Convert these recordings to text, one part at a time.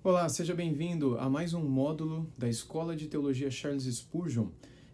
Olá, seja bem-vindo a mais um módulo da Escola de Teologia Charles Spurgeon.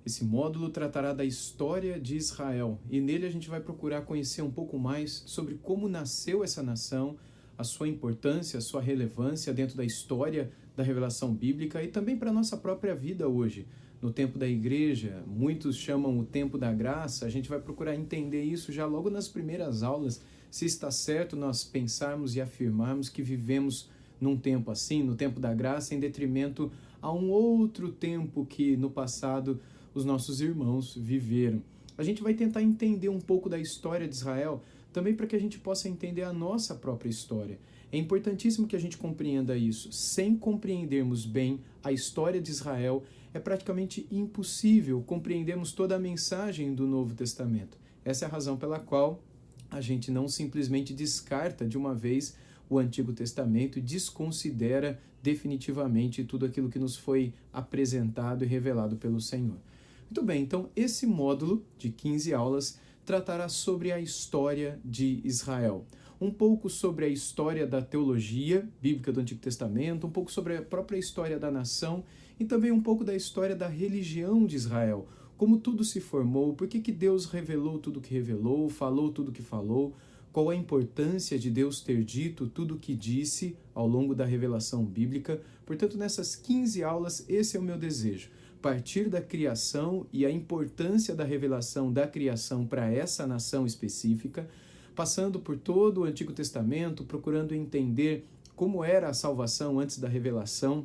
Esse módulo tratará da história de Israel e nele a gente vai procurar conhecer um pouco mais sobre como nasceu essa nação, a sua importância, a sua relevância dentro da história da revelação bíblica e também para a nossa própria vida hoje. No tempo da igreja, muitos chamam o tempo da graça, a gente vai procurar entender isso já logo nas primeiras aulas, se está certo nós pensarmos e afirmarmos que vivemos num tempo assim, no tempo da graça, em detrimento a um outro tempo que no passado os nossos irmãos viveram. A gente vai tentar entender um pouco da história de Israel, também para que a gente possa entender a nossa própria história. É importantíssimo que a gente compreenda isso. Sem compreendermos bem a história de Israel, é praticamente impossível compreendermos toda a mensagem do Novo Testamento. Essa é a razão pela qual a gente não simplesmente descarta de uma vez o Antigo Testamento e desconsidera definitivamente tudo aquilo que nos foi apresentado e revelado pelo Senhor. Muito bem, então esse módulo de 15 aulas tratará sobre a história de Israel. Um pouco sobre a história da teologia bíblica do Antigo Testamento, um pouco sobre a própria história da nação e também um pouco da história da religião de Israel. Como tudo se formou, por que Deus revelou tudo que revelou, falou tudo que falou, qual a importância de Deus ter dito tudo o que disse ao longo da revelação bíblica. Portanto, nessas 15 aulas, esse é o meu desejo. Partir da criação e a importância da revelação da criação para essa nação específica, passando por todo o Antigo Testamento, procurando entender como era a salvação antes da revelação,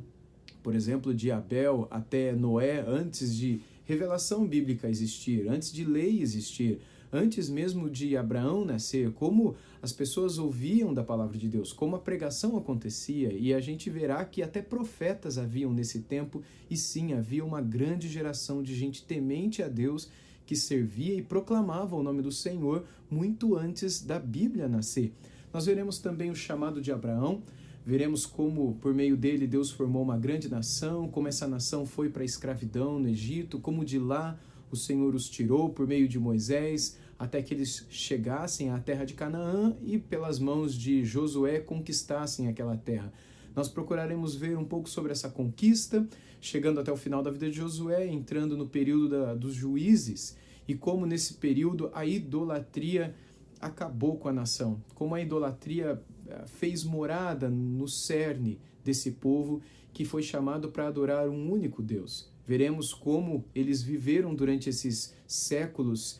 por exemplo, de Abel até Noé, antes de revelação bíblica existir, antes de lei existir, antes mesmo de Abraão nascer, como as pessoas ouviam da palavra de Deus, como a pregação acontecia, e a gente verá que até profetas haviam nesse tempo, e sim, havia uma grande geração de gente temente a Deus, que servia e proclamava o nome do Senhor muito antes da Bíblia nascer. Nós veremos também o chamado de Abraão, veremos como por meio dele Deus formou uma grande nação, como essa nação foi para a escravidão no Egito, como de lá o Senhor os tirou por meio de Moisés, até que eles chegassem à terra de Canaã e pelas mãos de Josué conquistassem aquela terra. Nós procuraremos ver um pouco sobre essa conquista, chegando até o final da vida de Josué, entrando no período dos juízes, e como nesse período a idolatria acabou com a nação, como a idolatria fez morada no cerne desse povo que foi chamado para adorar um único Deus. Veremos como eles viveram durante esses séculos,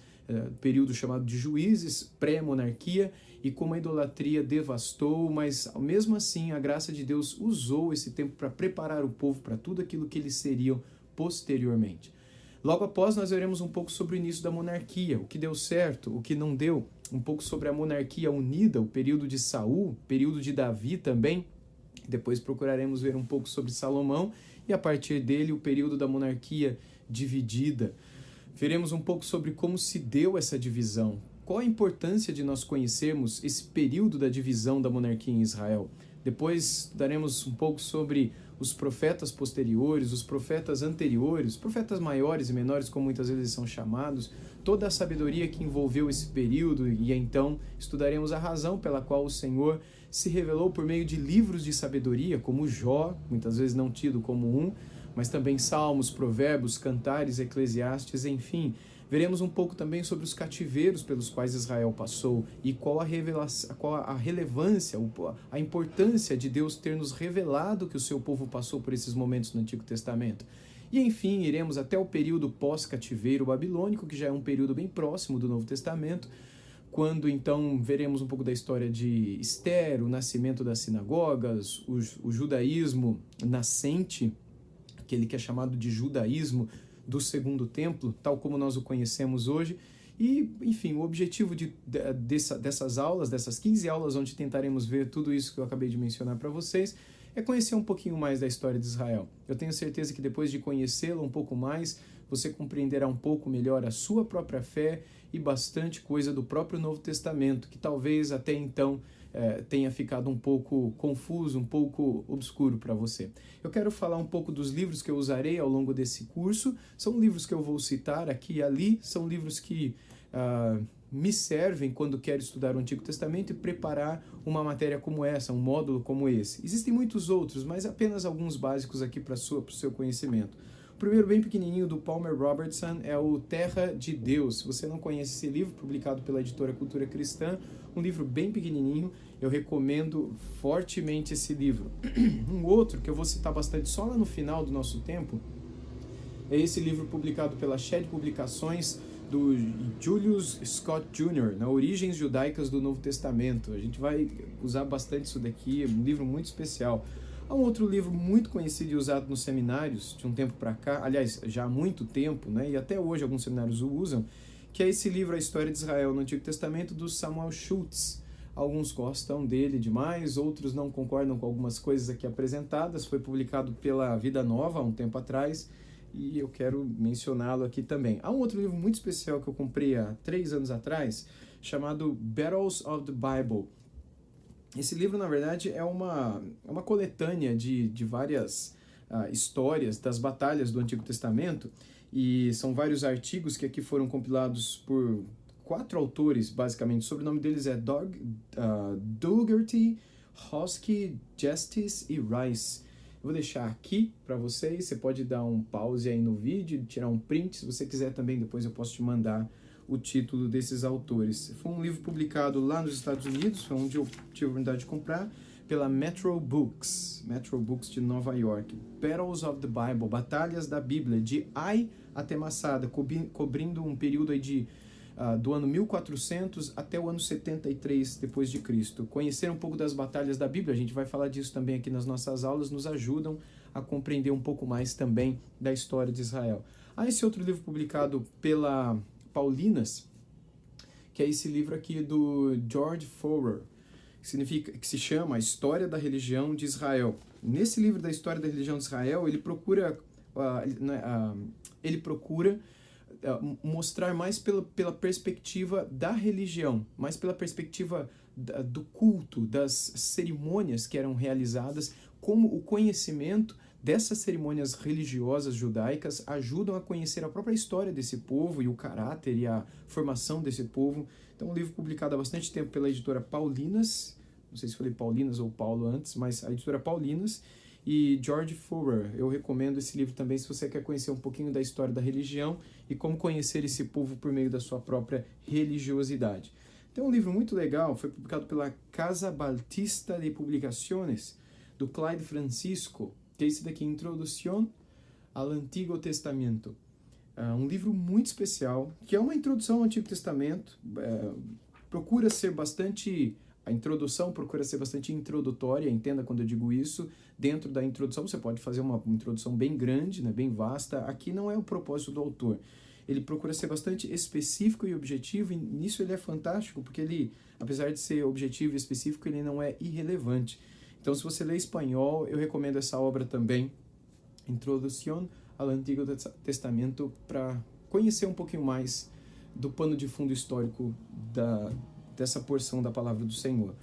período chamado de juízes, pré-monarquia, e como a idolatria devastou, mas mesmo assim a graça de Deus usou esse tempo para preparar o povo para tudo aquilo que eles seriam posteriormente. Logo após nós veremos um pouco sobre o início da monarquia, o que deu certo, o que não deu, um pouco sobre a monarquia unida, o período de Saul, período de Davi também. Depois procuraremos ver um pouco sobre Salomão e a partir dele o período da monarquia dividida. Veremos um pouco sobre como se deu essa divisão, qual a importância de nós conhecermos esse período da divisão da monarquia em Israel. Depois daremos um pouco sobre os profetas posteriores, os profetas anteriores, profetas maiores e menores, como muitas vezes são chamados, toda a sabedoria que envolveu esse período, e então estudaremos a razão pela qual o Senhor se revelou por meio de livros de sabedoria, como Jó, muitas vezes não tido como um, mas também Salmos, Provérbios, Cantares, Eclesiastes, enfim. Veremos um pouco também sobre os cativeiros pelos quais Israel passou e qual a relevância, a importância de Deus ter nos revelado que o seu povo passou por esses momentos no Antigo Testamento. E enfim, iremos até o período pós-cativeiro babilônico, que já é um período bem próximo do Novo Testamento, quando então veremos um pouco da história de Esther, o nascimento das sinagogas, o judaísmo nascente, aquele que é chamado de judaísmo do Segundo Templo, tal como nós o conhecemos hoje. E, enfim, o objetivo dessas aulas, dessas 15 aulas, onde tentaremos ver tudo isso que eu acabei de mencionar para vocês, é conhecer um pouquinho mais da história de Israel. Eu tenho certeza que depois de conhecê-la um pouco mais, você compreenderá um pouco melhor a sua própria fé e bastante coisa do próprio Novo Testamento, que talvez até então tenha ficado um pouco confuso, um pouco obscuro para você. Eu quero falar um pouco dos livros que eu usarei ao longo desse curso. São livros que eu vou citar aqui e ali, são livros que me servem quando quero estudar o Antigo Testamento e preparar uma matéria como essa, um módulo como esse. Existem muitos outros, mas apenas alguns básicos aqui para o seu conhecimento. O primeiro, bem pequenininho, do Palmer Robertson, é o Terra de Deus. Se você não conhece esse livro, publicado pela editora Cultura Cristã, um livro bem pequenininho, eu recomendo fortemente esse livro. Um outro, que eu vou citar bastante só lá no final do nosso tempo, é esse livro publicado pela Shed Publicações, do Julius Scott Jr., na Origens Judaicas do Novo Testamento. A gente vai usar bastante isso daqui, é um livro muito especial. Há um outro livro muito conhecido e usado nos seminários, de um tempo para cá, aliás, já há muito tempo, né, e até hoje alguns seminários o usam, que é esse livro, A História de Israel no Antigo Testamento, do Samuel Schultz. Alguns gostam dele demais, outros não concordam com algumas coisas aqui apresentadas. Foi publicado pela Vida Nova há um tempo atrás, e eu quero mencioná-lo aqui também. Há um outro livro muito especial que eu comprei há 3 anos atrás, chamado Battles of the Bible. Esse livro, na verdade, é uma coletânea de várias histórias das batalhas do Antigo Testamento, e são vários artigos que aqui foram compilados por 4 autores, basicamente. O sobrenome deles é Dougherty, Hosky, Justice e Rice. Eu vou deixar aqui para vocês, você pode dar um pause aí no vídeo, tirar um print, se você quiser também, depois eu posso te mandar o título desses autores. Foi um livro publicado lá nos Estados Unidos, foi onde eu tive a oportunidade de comprar, pela Metro Books de Nova York. Battles of the Bible, Batalhas da Bíblia, de Ai até Massada, cobrindo um período aí do ano 1400 até o ano 73 depois de Cristo. Conhecer um pouco das batalhas da Bíblia, a gente vai falar disso também aqui nas nossas aulas, nos ajudam a compreender um pouco mais também da história de Israel. Há esse outro livro publicado pela Paulinas, que é esse livro aqui do George Fowler, que se chama A História da Religião de Israel. Nesse livro da História da Religião de Israel, ele procura mostrar mais pela perspectiva da religião, mais pela perspectiva do culto, das cerimônias que eram realizadas, como o conhecimento dessas cerimônias religiosas judaicas ajudam a conhecer a própria história desse povo e o caráter e a formação desse povo. Então, um livro publicado há bastante tempo pela editora Paulinas, não sei se falei Paulinas ou Paulo antes, mas a editora Paulinas, e George Fowler. Eu recomendo esse livro também se você quer conhecer um pouquinho da história da religião e como conhecer esse povo por meio da sua própria religiosidade. Tem um livro muito legal, foi publicado pela Casa Baltista de Publicaciones, do Clyde Francisco, que é esse daqui, Introdução ao Antigo Testamento. Um livro muito especial, que é uma introdução ao Antigo Testamento, procura ser bastante... A introdução procura ser bastante introdutória, entenda quando eu digo isso. Dentro da introdução você pode fazer uma introdução bem grande, né, bem vasta. Aqui não é o propósito do autor. Ele procura ser bastante específico e objetivo, e nisso ele é fantástico, porque ele, apesar de ser objetivo e específico, ele não é irrelevante. Então, se você lê espanhol, eu recomendo essa obra também, Introdução ao Antigo Testamento, para conhecer um pouquinho mais do pano de fundo histórico dessa porção da palavra do Senhor.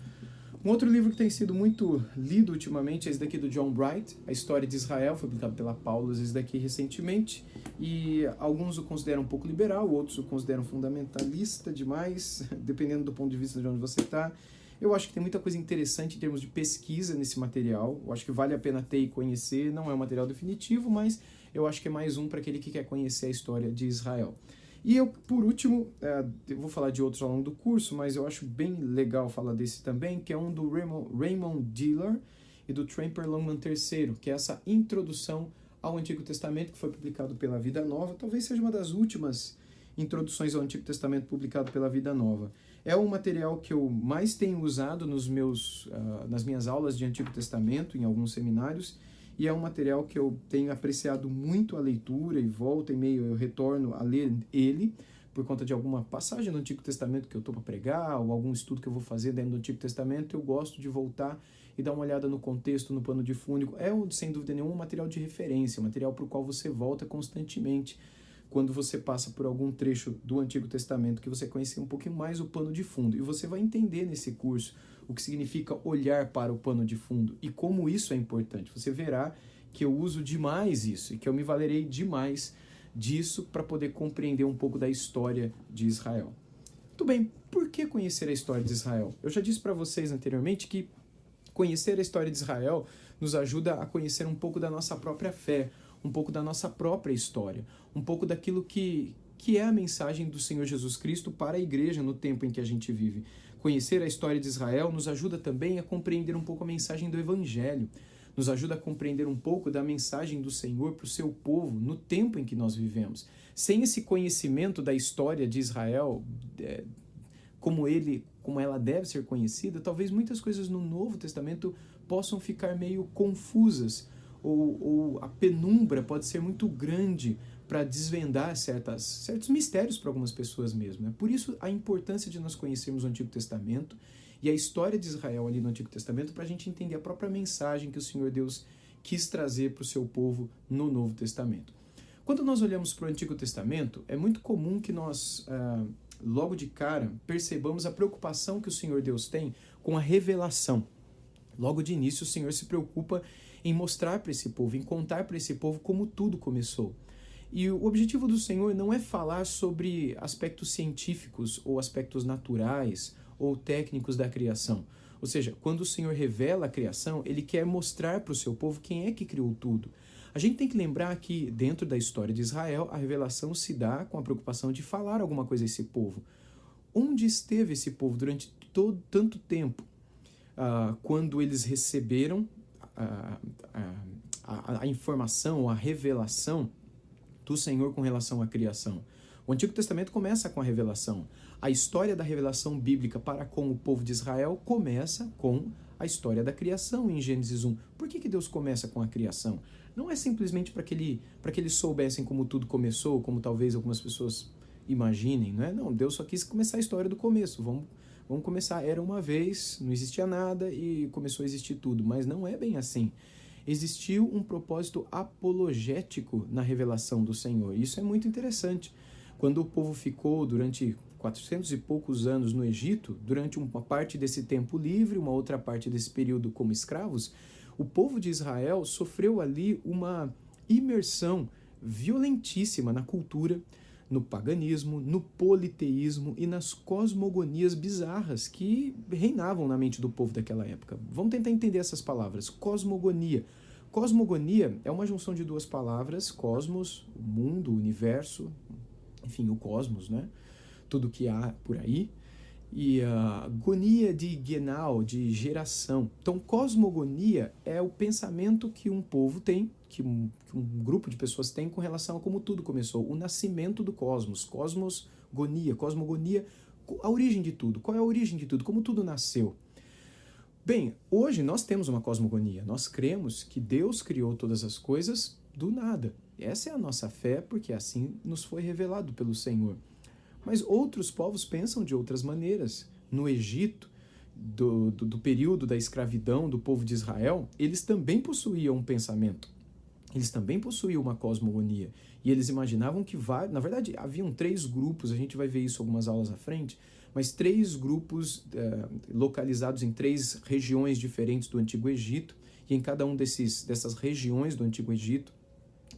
Um outro livro que tem sido muito lido ultimamente é esse daqui do John Bright, A História de Israel, foi publicado pela Paulus esse daqui recentemente, e alguns o consideram um pouco liberal, outros o consideram fundamentalista demais, dependendo do ponto de vista de onde você está. Eu acho que tem muita coisa interessante em termos de pesquisa nesse material, eu acho que vale a pena ter e conhecer, não é um material definitivo, mas eu acho que é mais um para aquele que quer conhecer a história de Israel. E eu, por último, eu vou falar de outros ao longo do curso, mas eu acho bem legal falar desse também, que é um do Raymond Diller e do Tremper Longman III, que é essa introdução ao Antigo Testamento, que foi publicado pela Vida Nova. Talvez seja uma das últimas introduções ao Antigo Testamento publicado pela Vida Nova. É um material que eu mais tenho usado nas minhas aulas de Antigo Testamento, em alguns seminários, e é um material que eu tenho apreciado muito a leitura, e volta e meia eu retorno a ler ele, por conta de alguma passagem do Antigo Testamento que eu estou para pregar, ou algum estudo que eu vou fazer dentro do Antigo Testamento. Eu gosto de voltar e dar uma olhada no contexto, no pano de fundo. É, sem dúvida nenhuma, um material de referência, um material para o qual você volta constantemente quando você passa por algum trecho do Antigo Testamento, que você conhecer um pouquinho mais o pano de fundo. E você vai entender nesse curso o que significa olhar para o pano de fundo e como isso é importante. Você verá que eu uso demais isso e que eu me valerei demais disso para poder compreender um pouco da história de Israel. Muito bem, por que conhecer a história de Israel? Eu já disse para vocês anteriormente que conhecer a história de Israel nos ajuda a conhecer um pouco da nossa própria fé, um pouco da nossa própria história, um pouco daquilo que é a mensagem do Senhor Jesus Cristo para a igreja no tempo em que a gente vive. Conhecer a história de Israel nos ajuda também a compreender um pouco a mensagem do Evangelho, nos ajuda a compreender um pouco da mensagem do Senhor para o seu povo no tempo em que nós vivemos. Sem esse conhecimento da história de Israel, como ela deve ser conhecida, talvez muitas coisas no Novo Testamento possam ficar meio confusas, ou a penumbra pode ser muito grande para desvendar certos mistérios para algumas pessoas mesmo. Por isso a importância de nós conhecermos o Antigo Testamento e a história de Israel ali no Antigo Testamento para a gente entender a própria mensagem que o Senhor Deus quis trazer para o seu povo no Novo Testamento. Quando nós olhamos para o Antigo Testamento, é muito comum que nós, logo de cara, percebamos a preocupação que o Senhor Deus tem com a revelação. Logo de início, o Senhor se preocupa em mostrar para esse povo, em contar para esse povo como tudo começou. E o objetivo do Senhor não é falar sobre aspectos científicos ou aspectos naturais ou técnicos da criação. Ou seja, quando o Senhor revela a criação, Ele quer mostrar para o seu povo quem é que criou tudo. A gente tem que lembrar que, dentro da história de Israel, a revelação se dá com a preocupação de falar alguma coisa a esse povo. Onde esteve esse povo durante tanto tempo? Quando eles receberam a informação, a revelação do Senhor com relação à criação. O Antigo Testamento começa com a revelação. A história da revelação bíblica para com o povo de Israel começa com a história da criação em Gênesis 1. Por que Deus começa com a criação? Não é simplesmente para que eles soubessem como tudo começou, como talvez algumas pessoas imaginem, não é? Não, Deus só quis começar a história do começo. Vamos começar. Era uma vez, não existia nada e começou a existir tudo. Mas não é bem assim. Existiu um propósito apologético na revelação do Senhor. Isso é muito interessante. Quando o povo ficou durante 400 e poucos anos no Egito, durante uma parte desse tempo livre, uma outra parte desse período como escravos, o povo de Israel sofreu ali uma imersão violentíssima na cultura, no paganismo, no politeísmo e nas cosmogonias bizarras que reinavam na mente do povo daquela época. Vamos tentar entender essas palavras. Cosmogonia. Cosmogonia é uma junção de duas palavras, cosmos, o mundo, o universo, enfim, o cosmos, né? Tudo que há por aí. E a gonia de Genau, de geração. Então, cosmogonia é o pensamento que um povo tem, que um grupo de pessoas tem com relação a como tudo começou. O nascimento do cosmos. Cosmogonia, a origem de tudo. Qual é a origem de tudo? Como tudo nasceu? Bem, hoje nós temos uma cosmogonia. Nós cremos que Deus criou todas as coisas do nada. Essa é a nossa fé, porque assim nos foi revelado pelo Senhor. Mas outros povos pensam de outras maneiras. No Egito, do período da escravidão do povo de Israel, eles também possuíam um pensamento. Eles também possuíam uma cosmogonia. E eles imaginavam que, na verdade, haviam 3 grupos, a gente vai ver isso algumas aulas à frente, mas 3 grupos localizados em 3 regiões diferentes do Antigo Egito, e em cada um dessas regiões do Antigo Egito,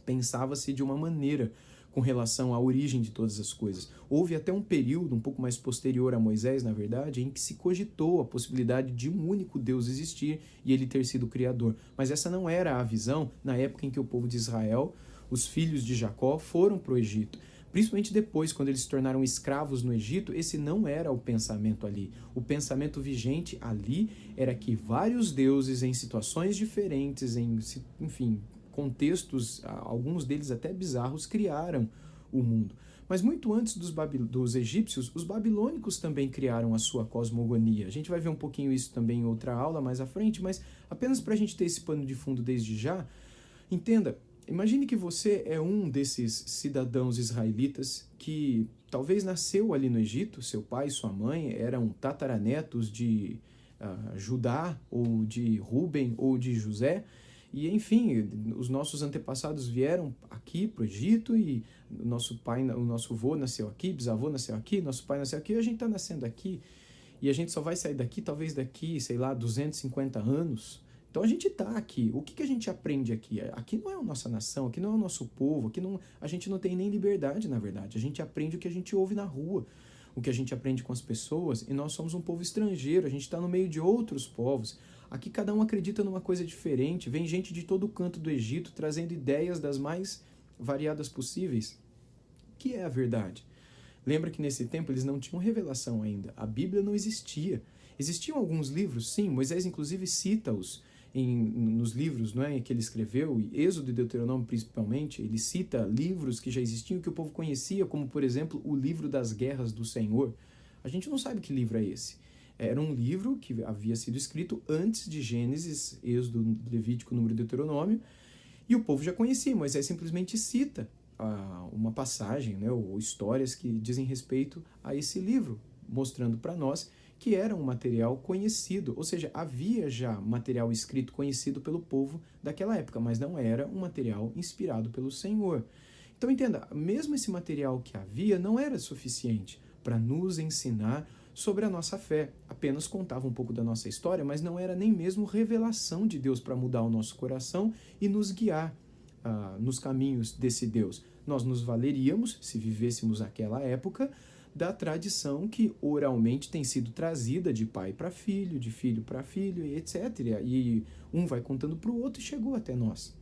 pensava-se de uma maneira com relação à origem de todas as coisas. Houve até um período, um pouco mais posterior a Moisés, na verdade, em que se cogitou a possibilidade de um único Deus existir e ele ter sido o Criador. Mas essa não era a visão na época em que o povo de Israel, os filhos de Jacó, foram para o Egito. Principalmente depois, quando eles se tornaram escravos no Egito, esse não era o pensamento ali. O pensamento vigente ali era que vários deuses em situações diferentes, enfim, contextos, alguns deles até bizarros, criaram o mundo. Mas muito antes dos egípcios, os babilônicos também criaram a sua cosmogonia. A gente vai ver um pouquinho isso também em outra aula mais à frente, mas apenas para a gente ter esse pano de fundo desde já, entenda, imagine que você é um desses cidadãos israelitas que talvez nasceu ali no Egito, seu pai e sua mãe eram tataranetos de Judá, ou de Ruben, ou de José. E, enfim, os nossos antepassados vieram aqui para o Egito e o nosso avô nasceu aqui, bisavô nasceu aqui, nosso pai nasceu aqui, e a gente está nascendo aqui. E a gente só vai sair daqui, talvez daqui, 250 anos. Então a gente está aqui. O que a gente aprende aqui? Aqui não é a nossa nação, aqui não é o nosso povo, a gente não tem nem liberdade, na verdade. A gente aprende o que a gente ouve na rua. o que a gente aprende com as pessoas, e nós somos um povo estrangeiro, a gente está no meio de outros povos. Aqui cada um acredita numa coisa diferente, vem gente de todo canto do Egito trazendo ideias das mais variadas possíveis. O que é a verdade? Lembra que nesse tempo eles não tinham revelação ainda, a Bíblia não existia. Existiam alguns livros, sim, Moisés inclusive cita-os nos livros, não é, que ele escreveu, Êxodo e Deuteronômio principalmente, ele cita livros que já existiam, que o povo conhecia, como por exemplo o livro das guerras do Senhor. A gente não sabe que livro é esse. Era um livro que havia sido escrito antes de Gênesis, Êxodo, Levítico, Número e Deuteronômio, e o povo já conhecia. Moisés simplesmente cita uma passagem, né, ou histórias que dizem respeito a esse livro, mostrando para nós que era um material conhecido, ou seja, havia já material escrito conhecido pelo povo daquela época, mas não era um material inspirado pelo Senhor. Então entenda, mesmo esse material que havia não era suficiente para nos ensinar sobre a nossa fé, apenas contava um pouco da nossa história, mas não era nem mesmo revelação de Deus para mudar o nosso coração e nos guiar nos caminhos desse Deus. Nós nos valeríamos, se vivêssemos naquela época, da tradição que oralmente tem sido trazida de pai para filho, de filho para filho, etc. E um vai contando para o outro e chegou até nós.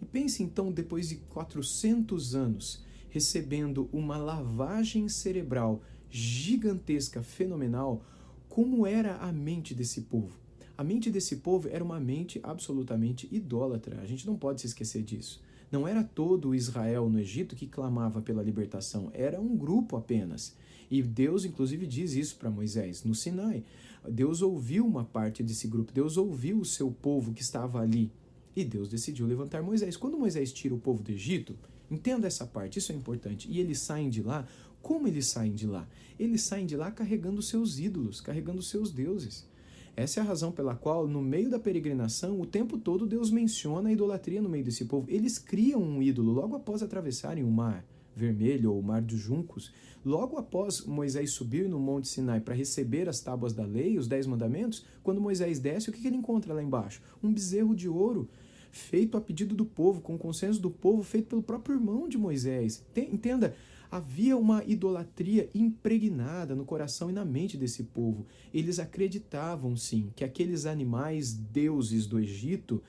E pense então, depois de 400 anos, recebendo uma lavagem cerebral gigantesca, fenomenal, como era a mente desse povo? A mente desse povo era uma mente absolutamente idólatra, a gente não pode se esquecer disso. Não era todo o Israel no Egito que clamava pela libertação, era um grupo apenas. E Deus, inclusive, diz isso para Moisés no Sinai. Deus ouviu uma parte desse grupo, Deus ouviu o seu povo que estava ali. E Deus decidiu levantar Moisés. Quando Moisés tira o povo do Egito, entenda essa parte, isso é importante. E eles saem de lá, como eles saem de lá? Eles saem de lá carregando seus ídolos, carregando seus deuses. Essa é a razão pela qual, no meio da peregrinação, o tempo todo Deus menciona a idolatria no meio desse povo. Eles criam um ídolo logo após atravessarem o Mar Vermelho ou o Mar dos Juncos. Logo após Moisés subir no Monte Sinai para receber as tábuas da lei, os 10 mandamentos, quando Moisés desce, o que ele encontra lá embaixo? Um bezerro de ouro, feito a pedido do povo, com o consenso do povo, feito pelo próprio irmão de Moisés. Entenda, havia uma idolatria impregnada no coração e na mente desse povo. Eles acreditavam, sim, que aqueles animais deuses do Egito,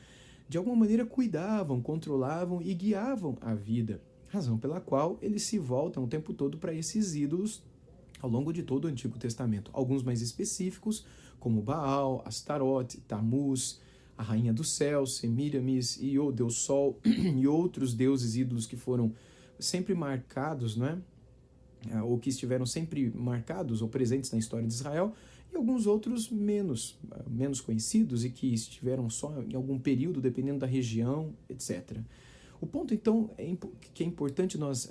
de alguma maneira, cuidavam, controlavam e guiavam a vida. Razão pela qual eles se voltam o tempo todo para esses ídolos ao longo de todo o Antigo Testamento. Alguns mais específicos, como Baal, Astarote, Tamuz, a Rainha do Céu, Semíramis e o Deus Sol e outros deuses ídolos que foram sempre marcados, não é? Ou que estiveram sempre marcados ou presentes na história de Israel, e alguns outros menos conhecidos e que estiveram só em algum período, dependendo da região, etc. O ponto, então, que é importante nós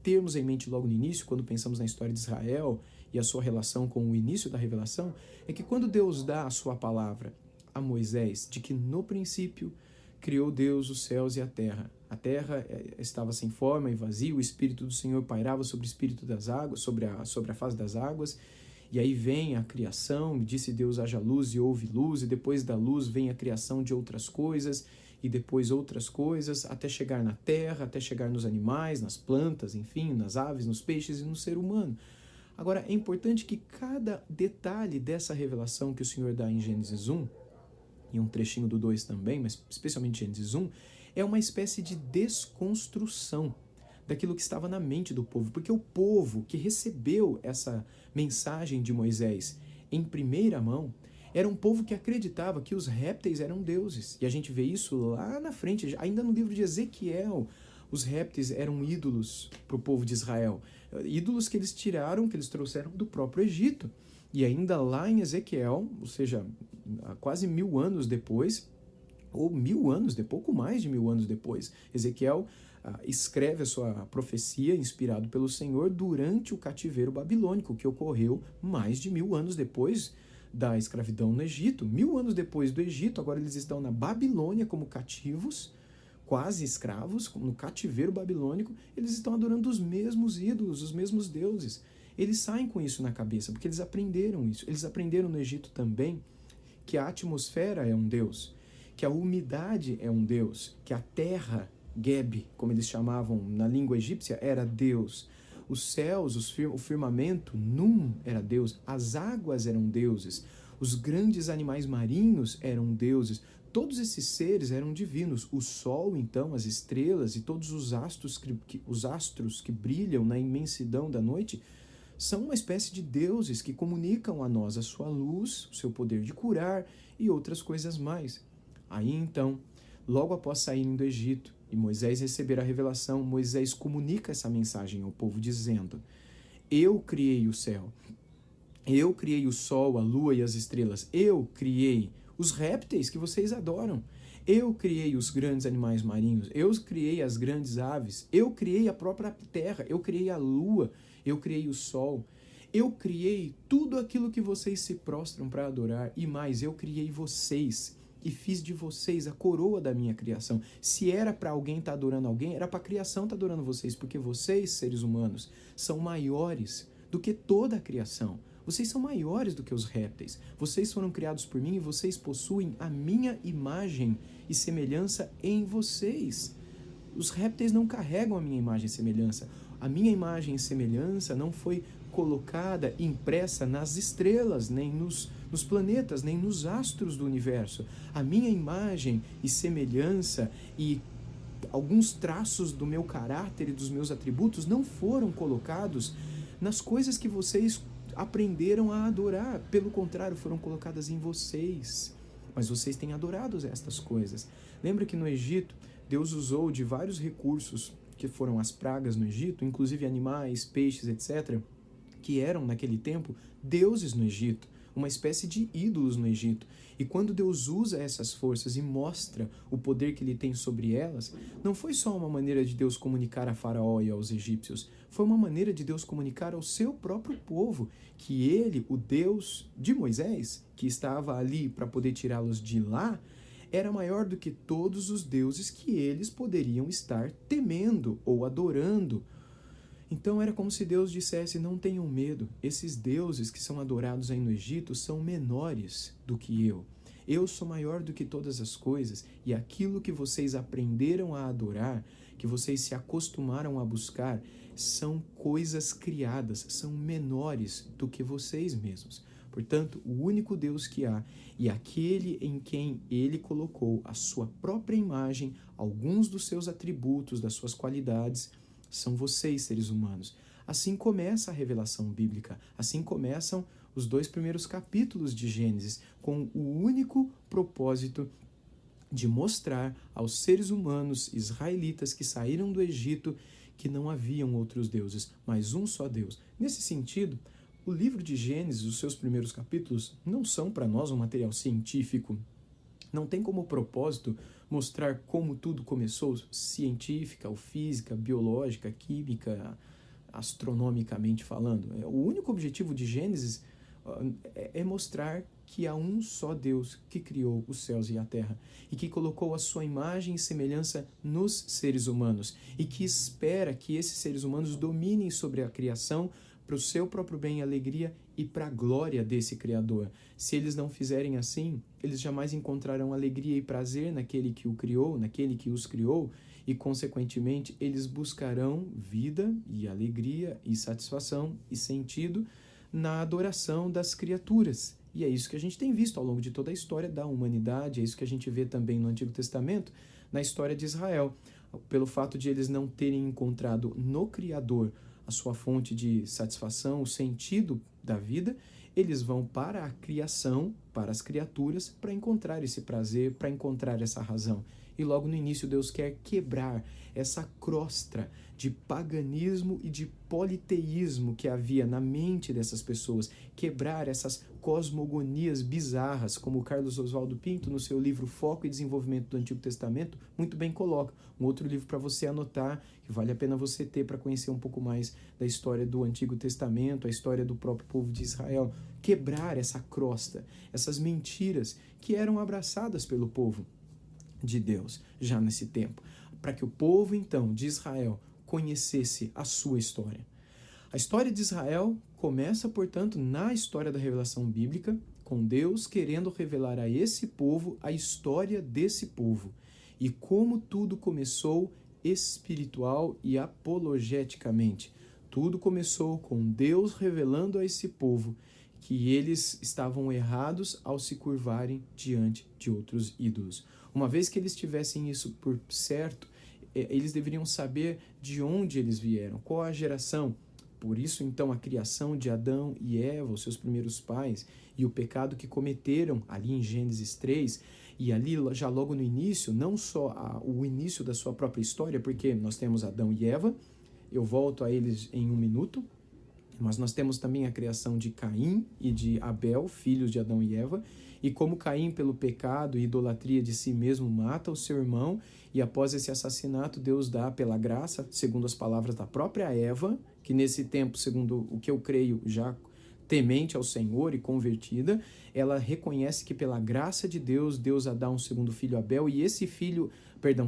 termos em mente logo no início, quando pensamos na história de Israel e a sua relação com o início da revelação, é que quando Deus dá a sua palavra a Moisés, de que no princípio criou Deus os céus e a terra. A terra estava sem forma e vazia, o Espírito do Senhor pairava sobre o espírito das águas, sobre a face das águas, e aí vem a criação, e disse Deus haja luz e houve luz, e depois da luz vem a criação de outras coisas, e depois outras coisas, até chegar na terra, até chegar nos animais, nas plantas, enfim, nas aves, nos peixes e no ser humano. Agora, é importante que cada detalhe dessa revelação que o Senhor dá em Gênesis 1, e um trechinho do 2 também, mas especialmente Gênesis 1, é uma espécie de desconstrução daquilo que estava na mente do povo, porque o povo que recebeu essa mensagem de Moisés em primeira mão era um povo que acreditava que os répteis eram deuses, e a gente vê isso lá na frente, ainda no livro de Ezequiel, os répteis eram ídolos para o povo de Israel, ídolos que eles tiraram, que eles trouxeram do próprio Egito. E ainda lá em Ezequiel, ou seja, quase 1000 anos depois, ou 1000 anos, pouco mais de 1000 anos depois, Ezequiel escreve a sua profecia, inspirado pelo Senhor, durante o cativeiro babilônico, que ocorreu mais de 1000 anos depois da escravidão no Egito. 1000 anos depois do Egito, agora eles estão na Babilônia como cativos, quase escravos, no cativeiro babilônico, eles estão adorando os mesmos ídolos, os mesmos deuses. Eles saem com isso na cabeça, porque eles aprenderam isso. Eles aprenderam no Egito também que a atmosfera é um deus, que a umidade é um deus, que a terra, Geb, como eles chamavam na língua egípcia, era Deus. Os céus, o firmamento, Num era Deus, as águas eram deuses, os grandes animais marinhos eram deuses, todos esses seres eram divinos. O sol, então, as estrelas e todos os astros que brilham na imensidão da noite são uma espécie de deuses que comunicam a nós a sua luz, o seu poder de curar e outras coisas mais. Aí, então, logo após saírem do Egito e Moisés receber a revelação, Moisés comunica essa mensagem ao povo dizendo: eu criei o céu, eu criei o sol, a lua e as estrelas, eu criei os répteis que vocês adoram, eu criei os grandes animais marinhos, eu criei as grandes aves, eu criei a própria terra, eu criei a lua, eu criei o sol, eu criei tudo aquilo que vocês se prostram para adorar e mais, eu criei vocês e fiz de vocês a coroa da minha criação. Se era para alguém estar adorando alguém, era para a criação estar adorando vocês, porque vocês, seres humanos, são maiores do que toda a criação. Vocês são maiores do que os répteis. Vocês foram criados por mim e vocês possuem a minha imagem e semelhança em vocês. Os répteis não carregam a minha imagem e semelhança. A minha imagem e semelhança não foi colocada, impressa nas estrelas, nem nos planetas, nem nos astros do universo. A minha imagem e semelhança e alguns traços do meu caráter e dos meus atributos não foram colocados nas coisas que vocês aprenderam a adorar. Pelo contrário, foram colocadas em vocês. Mas vocês têm adorado estas coisas. Lembra que no Egito, Deus usou de vários recursos que foram as pragas no Egito, inclusive animais, peixes, etc., que eram, naquele tempo, deuses no Egito, uma espécie de ídolos no Egito. E quando Deus usa essas forças e mostra o poder que ele tem sobre elas, não foi só uma maneira de Deus comunicar a Faraó e aos egípcios, foi uma maneira de Deus comunicar ao seu próprio povo que ele, o Deus de Moisés, que estava ali para poder tirá-los de lá, era maior do que todos os deuses que eles poderiam estar temendo ou adorando. Então era como se Deus dissesse: não tenham medo, esses deuses que são adorados aí no Egito são menores do que eu. Eu sou maior do que todas as coisas, e aquilo que vocês aprenderam a adorar, que vocês se acostumaram a buscar, são coisas criadas, são menores do que vocês mesmos. Portanto, o único Deus que há e aquele em quem ele colocou a sua própria imagem, alguns dos seus atributos, das suas qualidades, são vocês, seres humanos. Assim começa a revelação bíblica, assim começam os 2 primeiros capítulos de Gênesis, com o único propósito de mostrar aos seres humanos israelitas que saíram do Egito que não haviam outros deuses, mas um só Deus. Nesse sentido, o livro de Gênesis, os seus primeiros capítulos, não são para nós um material científico. Não tem como propósito mostrar como tudo começou, científica, ou física, biológica, química, astronomicamente falando. O único objetivo de Gênesis é mostrar que há um só Deus que criou os céus e a terra e que colocou a sua imagem e semelhança nos seres humanos e que espera que esses seres humanos dominem sobre a criação para o seu próprio bem e alegria e para a glória desse Criador. Se eles não fizerem assim, eles jamais encontrarão alegria e prazer naquele que o criou, naquele que os criou, e, consequentemente, eles buscarão vida e alegria e satisfação e sentido na adoração das criaturas. E é isso que a gente tem visto ao longo de toda a história da humanidade, é isso que a gente vê também no Antigo Testamento, na história de Israel. Pelo fato de eles não terem encontrado no Criador a sua fonte de satisfação, o sentido da vida, eles vão para a criação, para as criaturas, para encontrar esse prazer, para encontrar essa razão. E logo no início Deus quer quebrar essa crosta de paganismo e de politeísmo que havia na mente dessas pessoas, quebrar essas cosmogonias bizarras, como o Carlos Oswaldo Pinto, no seu livro Foco e Desenvolvimento do Antigo Testamento, muito bem coloca. Um outro livro para você anotar, que vale a pena você ter para conhecer um pouco mais da história do Antigo Testamento, a história do próprio povo de Israel. Quebrar essa crosta, essas mentiras que eram abraçadas pelo povo de Deus já nesse tempo, para que o povo, então, de Israel conhecesse a sua história. A história de Israel começa, portanto, na história da revelação bíblica, com Deus querendo revelar a esse povo a história desse povo e como tudo começou espiritual e apologeticamente. Tudo começou com Deus revelando a esse povo que eles estavam errados ao se curvarem diante de outros ídolos. Uma vez que eles tivessem isso por certo, eles deveriam saber de onde eles vieram, qual a geração. Por isso, então, a criação de Adão e Eva, os seus primeiros pais, e o pecado que cometeram ali em Gênesis 3, e ali já logo no início, não só o início da sua própria história, porque nós temos Adão e Eva, eu volto a eles em um minuto, mas nós temos também a criação de Caim e de Abel, filhos de Adão e Eva, e como Caim, pelo pecado e idolatria de si mesmo, mata o seu irmão, e após esse assassinato, Deus dá pela graça, segundo as palavras da própria Eva, que nesse tempo, segundo o que eu creio, já temente ao Senhor e convertida, ela reconhece que pela graça de Deus, Deus a dá um segundo filho, Abel, e esse filho,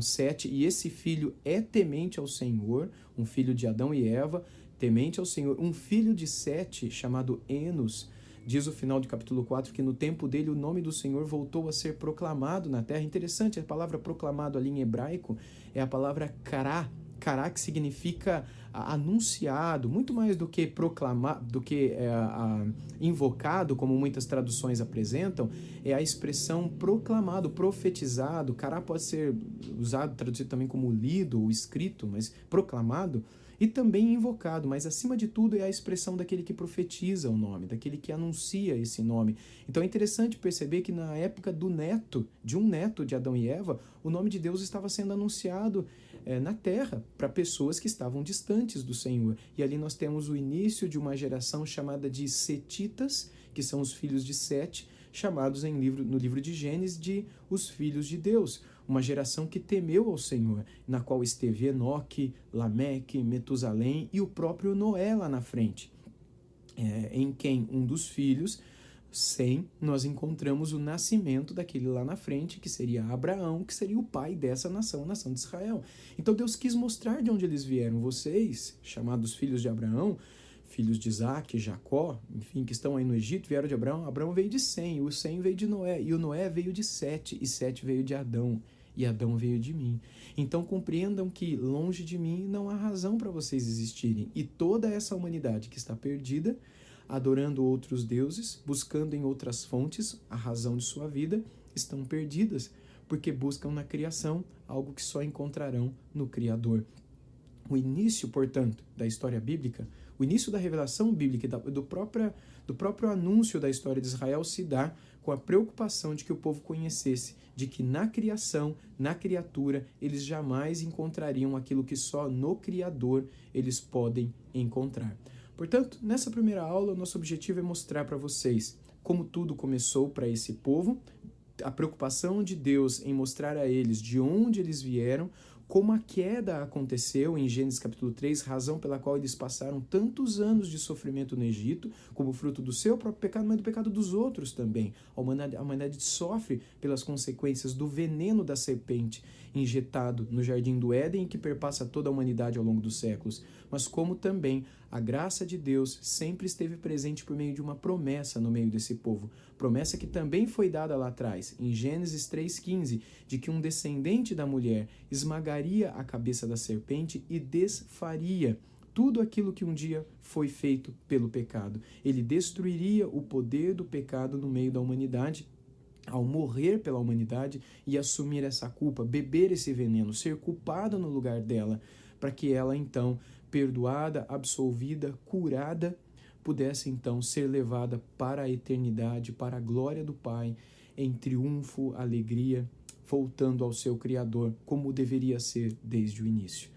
Sete, e esse filho é temente ao Senhor, um filho de Adão e Eva, temente ao Senhor, um filho de Sete, chamado Enos. Diz o final do capítulo 4 que no tempo dele o nome do Senhor voltou a ser proclamado na terra. Interessante, a palavra proclamado ali em hebraico é a palavra kará. Kará, que significa anunciado, muito mais do que proclamado, do que invocado, como muitas traduções apresentam, é a expressão proclamado, profetizado. Kará pode ser usado, traduzido também como lido ou escrito, mas proclamado, e também invocado, mas acima de tudo é a expressão daquele que profetiza o nome, daquele que anuncia esse nome. Então é interessante perceber que na época de um neto de Adão e Eva, o nome de Deus estava sendo anunciado na terra para pessoas que estavam distantes do Senhor. E ali nós temos o início de uma geração chamada de Setitas, que são os filhos de Sete, chamados no livro de Gênesis de os filhos de Deus. Uma geração que temeu ao Senhor, na qual esteve Enoque, Lameque, Metusalém e o próprio Noé lá na frente, em quem um dos filhos, Sem, nós encontramos o nascimento daquele lá na frente, que seria Abraão, que seria o pai dessa nação, a nação de Israel. Então Deus quis mostrar de onde eles vieram. Vocês, chamados filhos de Abraão, filhos de Isaac, Jacó, enfim, que estão aí no Egito, vieram de Abraão. Abraão veio de Sem, o Sem veio de Noé, e o Noé veio de Sete, e Sete veio de Adão, e Adão veio de mim. Então compreendam que longe de mim não há razão para vocês existirem. E toda essa humanidade que está perdida, adorando outros deuses, buscando em outras fontes a razão de sua vida, estão perdidas, porque buscam na criação algo que só encontrarão no Criador. O início, portanto, da história bíblica, o início da revelação bíblica e do próprio anúncio da história de Israel se dá com a preocupação de que o povo conhecesse, de que na criação, na criatura, eles jamais encontrariam aquilo que só no Criador eles podem encontrar. Portanto, nessa primeira aula, o nosso objetivo é mostrar para vocês como tudo começou para esse povo, a preocupação de Deus em mostrar a eles de onde eles vieram, como a queda aconteceu em Gênesis capítulo 3, razão pela qual eles passaram tantos anos de sofrimento no Egito, como fruto do seu próprio pecado, mas do pecado dos outros também. A humanidade sofre pelas consequências do veneno da serpente injetado no jardim do Éden, que perpassa toda a humanidade ao longo dos séculos, mas como também a graça de Deus sempre esteve presente por meio de uma promessa no meio desse povo, promessa que também foi dada lá atrás, em Gênesis 3,15, de que um descendente da mulher esmagaria a cabeça da serpente e desfaria tudo aquilo que um dia foi feito pelo pecado. Ele destruiria o poder do pecado no meio da humanidade, ao morrer pela humanidade e assumir essa culpa, beber esse veneno, ser culpada no lugar dela, para que ela então, perdoada, absolvida, curada, pudesse então ser levada para a eternidade, para a glória do Pai, em triunfo, alegria, voltando ao seu Criador, como deveria ser desde o início.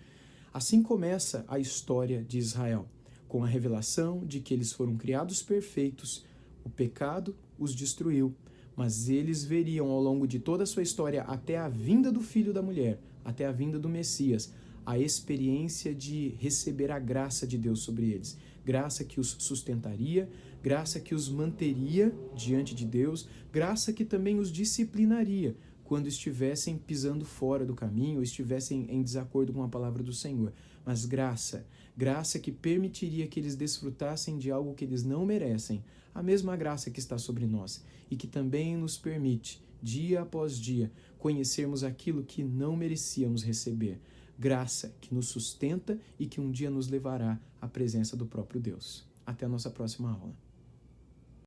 Assim começa a história de Israel, com a revelação de que eles foram criados perfeitos, o pecado os destruiu, mas eles veriam ao longo de toda a sua história, até a vinda do Filho da Mulher, até a vinda do Messias, a experiência de receber a graça de Deus sobre eles. Graça que os sustentaria, graça que os manteria diante de Deus, graça que também os disciplinaria quando estivessem pisando fora do caminho ou estivessem em desacordo com a palavra do Senhor. Mas graça que permitiria que eles desfrutassem de algo que eles não merecem, a mesma graça que está sobre nós e que também nos permite, dia após dia, conhecermos aquilo que não merecíamos receber. graça que nos sustenta e que um dia nos levará à presença do próprio Deus. Até a nossa próxima aula.